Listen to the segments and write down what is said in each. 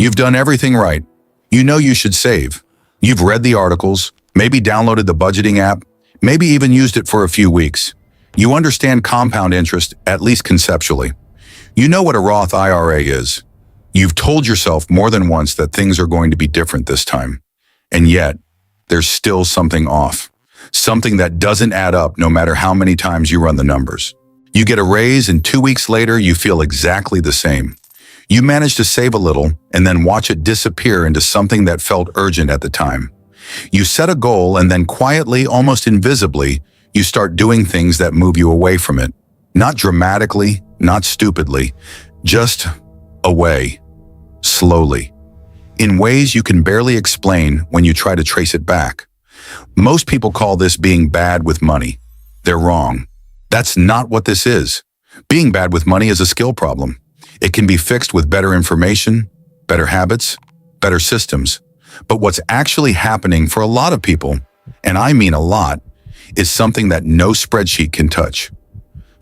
You've done everything right. You know you should save. You've read the articles, maybe downloaded the budgeting app, maybe even used it for a few weeks. You understand compound interest, at least conceptually. You know what a Roth IRA is. You've told yourself more than once that things are going to be different this time. And yet, there's still something off. Something that doesn't add up no matter how many times you run the numbers. You get a raise and 2 weeks later you feel exactly the same. You manage to save a little and then watch it disappear into something that felt urgent at the time. You set a goal and then quietly, almost invisibly, you start doing things that move you away from it. Not dramatically, not stupidly, just away, slowly, in ways you can barely explain when you try to trace it back. Most people call this being bad with money. They're wrong. That's not what this is. Being bad with money is a skill problem. It can be fixed with better information, better habits, better systems. But what's actually happening for a lot of people, and I mean a lot, is something that no spreadsheet can touch.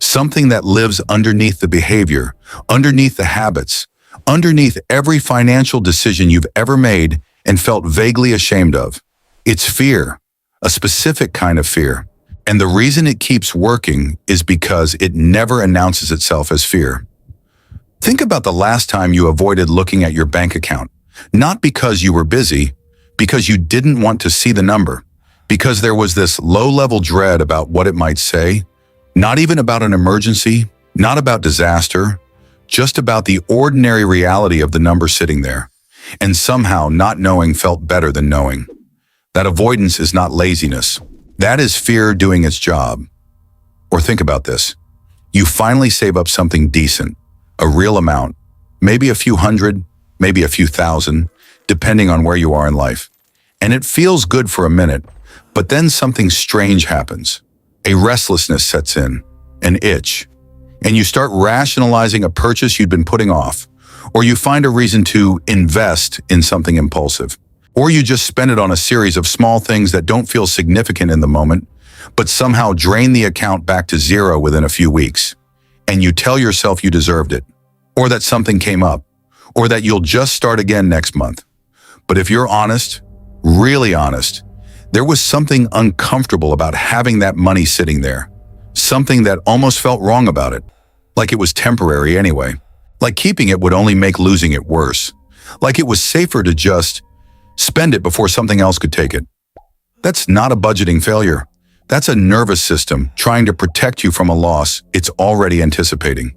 Something that lives underneath the behavior, underneath the habits, underneath every financial decision you've ever made and felt vaguely ashamed of. It's fear, a specific kind of fear. And the reason it keeps working is because it never announces itself as fear. Think about the last time you avoided looking at your bank account, not because you were busy, because you didn't want to see the number, because there was this low-level dread about what it might say, not even about an emergency, not about disaster, just about the ordinary reality of the number sitting there. And somehow not knowing felt better than knowing. That avoidance is not laziness. That is fear doing its job. Or think about this. You finally save up something decent, a real amount, maybe a few hundred, maybe a few thousand, depending on where you are in life. And it feels good for a minute, but then something strange happens. A restlessness sets in, an itch, and you start rationalizing a purchase you'd been putting off, or you find a reason to invest in something impulsive, or you just spend it on a series of small things that don't feel significant in the moment, but somehow drain the account back to zero within a few weeks. And you tell yourself you deserved it, or that something came up, or that you'll just start again next month. But if you're honest, really honest, there was something uncomfortable about having that money sitting there. Something that almost felt wrong about it. Like it was temporary anyway. Like keeping it would only make losing it worse. Like it was safer to just spend it before something else could take it. That's not a budgeting failure. That's a nervous system trying to protect you from a loss it's already anticipating.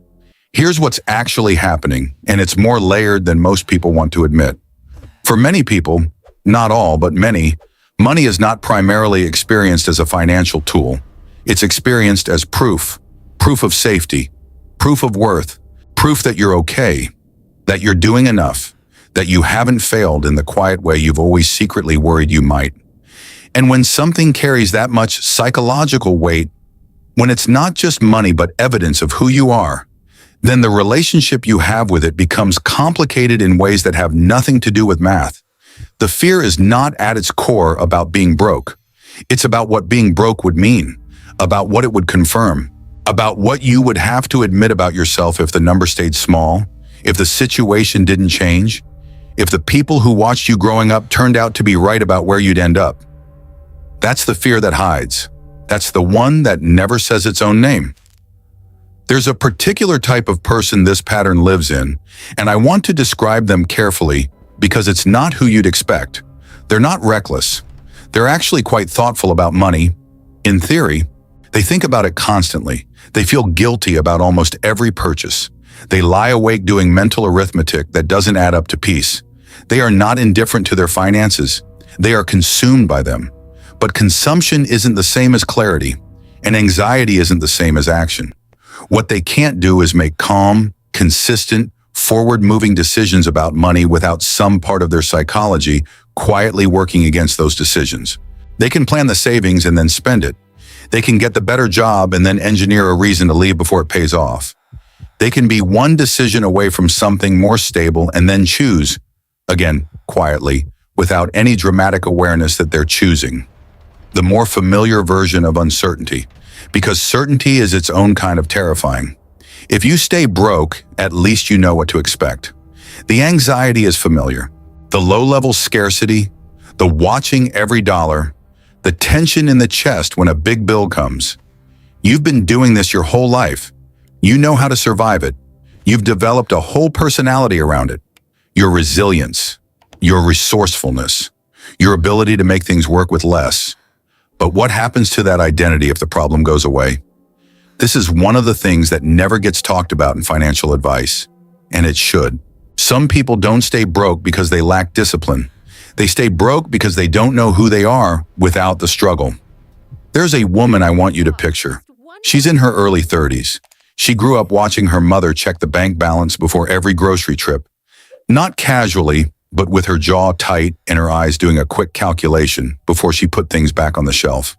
Here's what's actually happening, and it's more layered than most people want to admit. For many people, not all, but many, money is not primarily experienced as a financial tool. It's experienced as proof of safety, proof of worth, proof that you're okay, that you're doing enough, that you haven't failed in the quiet way you've always secretly worried you might. And when something carries that much psychological weight, when it's not just money but evidence of who you are, then the relationship you have with it becomes complicated in ways that have nothing to do with math. The fear is not at its core about being broke. It's about what being broke would mean, about what it would confirm, about what you would have to admit about yourself if the number stayed small, if the situation didn't change, if the people who watched you growing up turned out to be right about where you'd end up. That's the fear that hides. That's the one that never says its own name. There's a particular type of person this pattern lives in, and I want to describe them carefully because it's not who you'd expect. They're not reckless. They're actually quite thoughtful about money. In theory, they think about it constantly. They feel guilty about almost every purchase. They lie awake doing mental arithmetic that doesn't add up to peace. They are not indifferent to their finances. They are consumed by them. But consumption isn't the same as clarity, and anxiety isn't the same as action. What they can't do is make calm, consistent, forward-moving decisions about money without some part of their psychology quietly working against those decisions. They can plan the savings and then spend it. They can get the better job and then engineer a reason to leave before it pays off. They can be one decision away from something more stable and then choose, again, quietly, without any dramatic awareness that they're choosing. The more familiar version of uncertainty, because certainty is its own kind of terrifying. If you stay broke, at least you know what to expect. The anxiety is familiar. The low-level scarcity, the watching every dollar, the tension in the chest when a big bill comes. You've been doing this your whole life. You know how to survive it. You've developed a whole personality around it. Your resilience, your resourcefulness, your ability to make things work with less. But what happens to that identity if the problem goes away? This is one of the things that never gets talked about in financial advice, and it should. Some people don't stay broke because they lack discipline. They stay broke because they don't know who they are without the struggle. There's a woman I want you to picture. She's in her early 30s. She grew up watching her mother check the bank balance before every grocery trip. Not casually, but with her jaw tight and her eyes doing a quick calculation before she put things back on the shelf.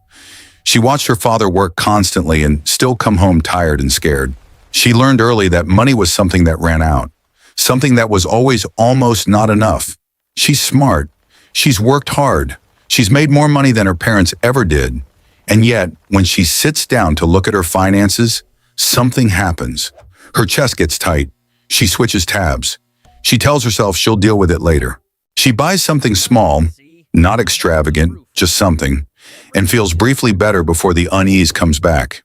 She watched her father work constantly and still come home tired and scared. She learned early that money was something that ran out, something that was always almost not enough. She's smart. She's worked hard. She's made more money than her parents ever did. And yet, when she sits down to look at her finances, something happens. Her chest gets tight. She switches tabs. She tells herself she'll deal with it later. She buys something small, not extravagant, just something, and feels briefly better before the unease comes back.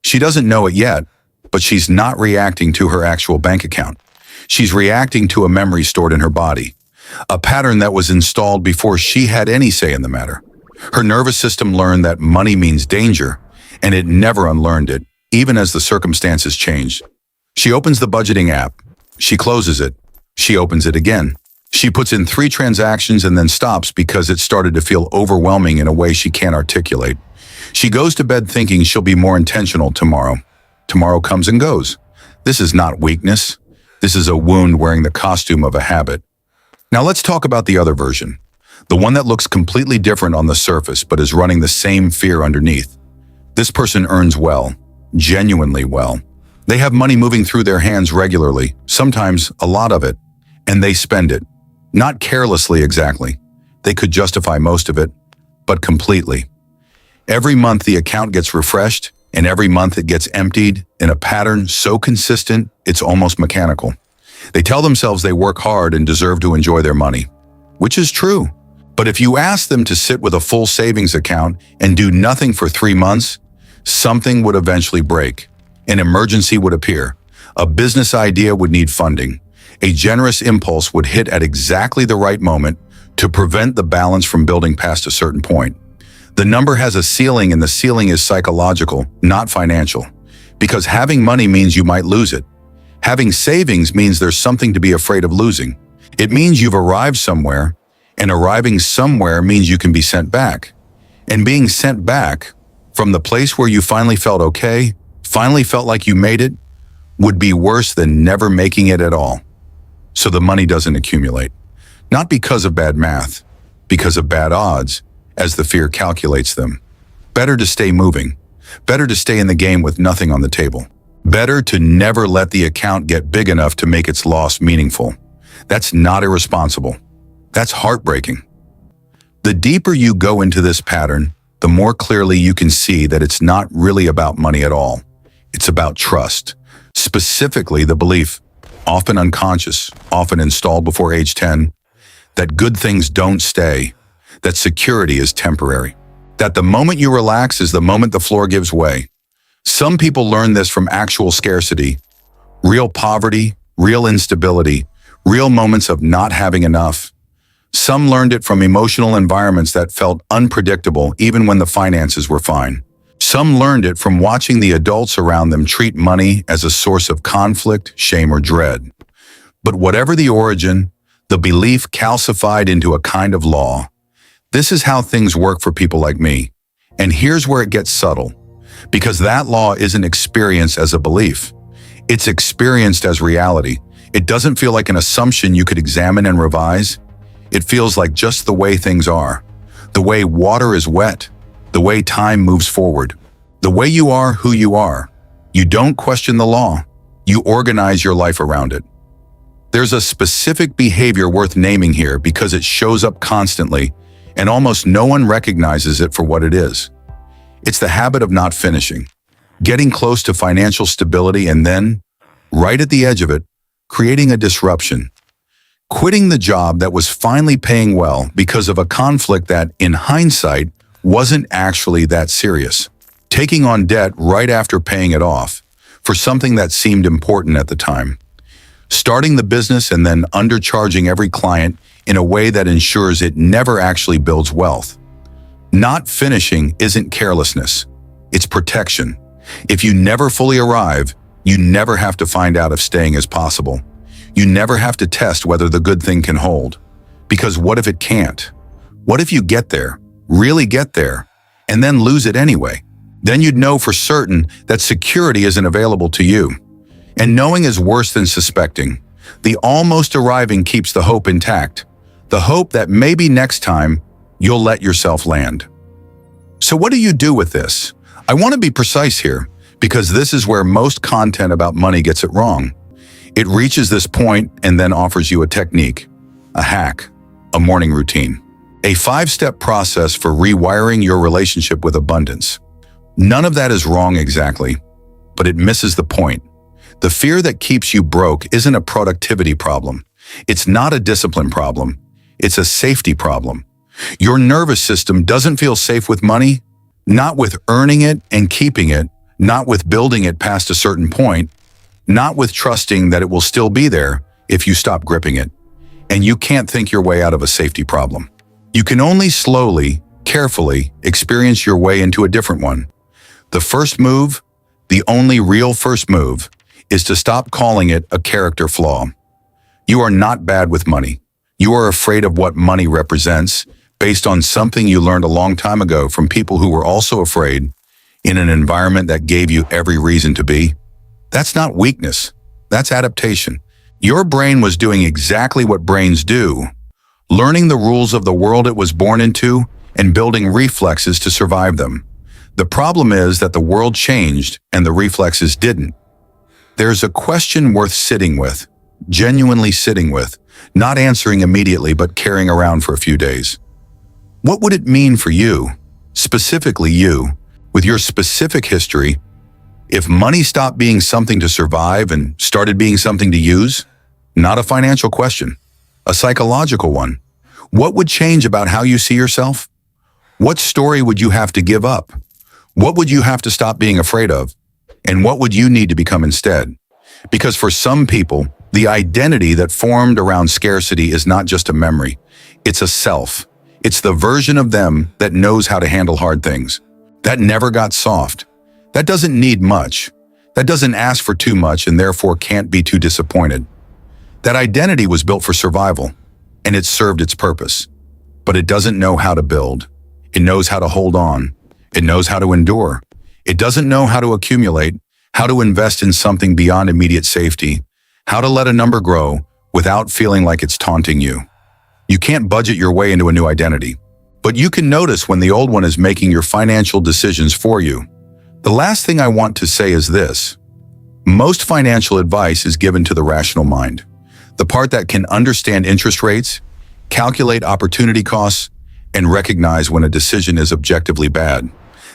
She doesn't know it yet, but she's not reacting to her actual bank account. She's reacting to a memory stored in her body, a pattern that was installed before she had any say in the matter. Her nervous system learned that money means danger, and it never unlearned it, even as the circumstances changed. She opens the budgeting app. She closes it. She opens it again. She puts in 3 transactions and then stops because it started to feel overwhelming in a way she can't articulate. She goes to bed thinking she'll be more intentional tomorrow. Tomorrow comes and goes. This is not weakness. This is a wound wearing the costume of a habit. Now let's talk about the other version, the one that looks completely different on the surface but is running the same fear underneath. This person earns well, genuinely well. They have money moving through their hands regularly, sometimes a lot of it, and they spend it. Not carelessly exactly. They could justify most of it, but completely. Every month the account gets refreshed, and every month it gets emptied in a pattern so consistent it's almost mechanical. They tell themselves they work hard and deserve to enjoy their money, which is true. But if you ask them to sit with a full savings account and do nothing for 3 months, something would eventually break. An emergency would appear. A business idea would need funding. A generous impulse would hit at exactly the right moment to prevent the balance from building past a certain point. The number has a ceiling, and the ceiling is psychological, not financial. Because having money means you might lose it. Having savings means there's something to be afraid of losing. It means you've arrived somewhere, and arriving somewhere means you can be sent back. And being sent back from the place where you finally felt okay, finally felt like you made it, would be worse than never making it at all. So the money doesn't accumulate. Not because of bad math, because of bad odds, as the fear calculates them. Better to stay moving. Better to stay in the game with nothing on the table. Better to never let the account get big enough to make its loss meaningful. That's not irresponsible. That's heartbreaking. The deeper you go into this pattern, the more clearly you can see that it's not really about money at all. It's about trust. Specifically, the belief, often unconscious, often installed before age 10, that good things don't stay, that security is temporary, that the moment you relax is the moment the floor gives way. Some people learn this from actual scarcity, real poverty, real instability, real moments of not having enough. Some learned it from emotional environments that felt unpredictable even when the finances were fine. Some learned it from watching the adults around them treat money as a source of conflict, shame, or dread. But whatever the origin, the belief calcified into a kind of law. This is how things work for people like me. And here's where it gets subtle. Because that law isn't experienced as a belief. It's experienced as reality. It doesn't feel like an assumption you could examine and revise. It feels like just the way things are. The way water is wet. The way time moves forward. The way you are who you are. You don't question the law. You organize your life around it. There's a specific behavior worth naming here because it shows up constantly and almost no one recognizes it for what it is. It's the habit of not finishing, getting close to financial stability and then, right at the edge of it, creating a disruption. Quitting the job that was finally paying well because of a conflict that, in hindsight, wasn't actually that serious. Taking on debt right after paying it off for something that seemed important at the time. Starting the business and then undercharging every client in a way that ensures it never actually builds wealth. Not finishing isn't carelessness. It's protection. If you never fully arrive, you never have to find out if staying is possible. You never have to test whether the good thing can hold. Because what if it can't? What if you get there, really get there, and then lose it anyway? Then you'd know for certain that security isn't available to you. And knowing is worse than suspecting. The almost arriving keeps the hope intact. The hope that maybe next time you'll let yourself land. So what do you do with this? I want to be precise here, because this is where most content about money gets it wrong. It reaches this point and then offers you a technique, a hack, a morning routine, a 5-step process for rewiring your relationship with abundance. None of that is wrong exactly, but it misses the point. The fear that keeps you broke isn't a productivity problem. It's not a discipline problem. It's a safety problem. Your nervous system doesn't feel safe with money, not with earning it and keeping it, not with building it past a certain point, not with trusting that it will still be there if you stop gripping it. And you can't think your way out of a safety problem. You can only slowly, carefully experience your way into a different one. The first move, the only real first move, is to stop calling it a character flaw. You are not bad with money. You are afraid of what money represents based on something you learned a long time ago from people who were also afraid in an environment that gave you every reason to be. That's not weakness. That's adaptation. Your brain was doing exactly what brains do, learning the rules of the world it was born into and building reflexes to survive them. The problem is that the world changed and the reflexes didn't. There's a question worth sitting with, genuinely sitting with, not answering immediately but carrying around for a few days. What would it mean for you, specifically you, with your specific history, if money stopped being something to survive and started being something to use? Not a financial question, a psychological one. What would change about how you see yourself? What story would you have to give up? What would you have to stop being afraid of? And what would you need to become instead? Because for some people, the identity that formed around scarcity is not just a memory. It's a self. It's the version of them that knows how to handle hard things. That never got soft. That doesn't need much. That doesn't ask for too much and therefore can't be too disappointed. That identity was built for survival, and it served its purpose. But it doesn't know how to build. It knows how to hold on. It knows how to endure. It doesn't know how to accumulate, how to invest in something beyond immediate safety, how to let a number grow without feeling like it's taunting you. You can't budget your way into a new identity, but you can notice when the old one is making your financial decisions for you. The last thing I want to say is this. Most financial advice is given to the rational mind, the part that can understand interest rates, calculate opportunity costs, and recognize when a decision is objectively bad.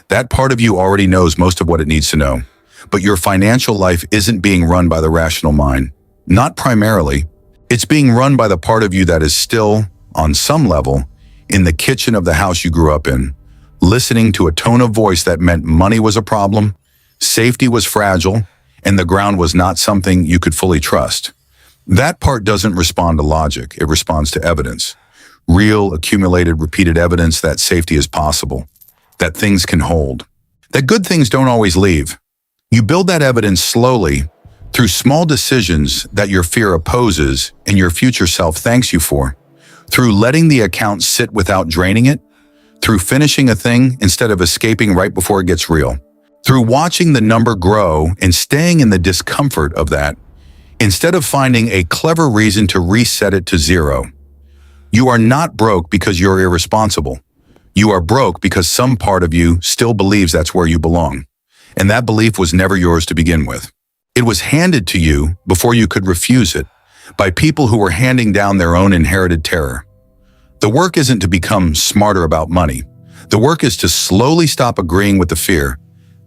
That part of you already knows most of what it needs to know. But your financial life isn't being run by the rational mind. Not primarily. It's being run by the part of you that is still, on some level, in the kitchen of the house you grew up in, listening to a tone of voice that meant money was a problem, safety was fragile, and the ground was not something you could fully trust. That part doesn't respond to logic. It responds to evidence. Real, accumulated, repeated evidence that safety is possible, that things can hold, that good things don't always leave. You build that evidence slowly through small decisions that your fear opposes and your future self thanks you for, through letting the account sit without draining it, through finishing a thing instead of escaping right before it gets real, through watching the number grow and staying in the discomfort of that, instead of finding a clever reason to reset it to zero. You are not broke because you're irresponsible. You are broke because some part of you still believes that's where you belong. And that belief was never yours to begin with. It was handed to you before you could refuse it by people who were handing down their own inherited terror. The work isn't to become smarter about money. The work is to slowly stop agreeing with the fear.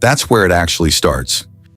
That's where it actually starts.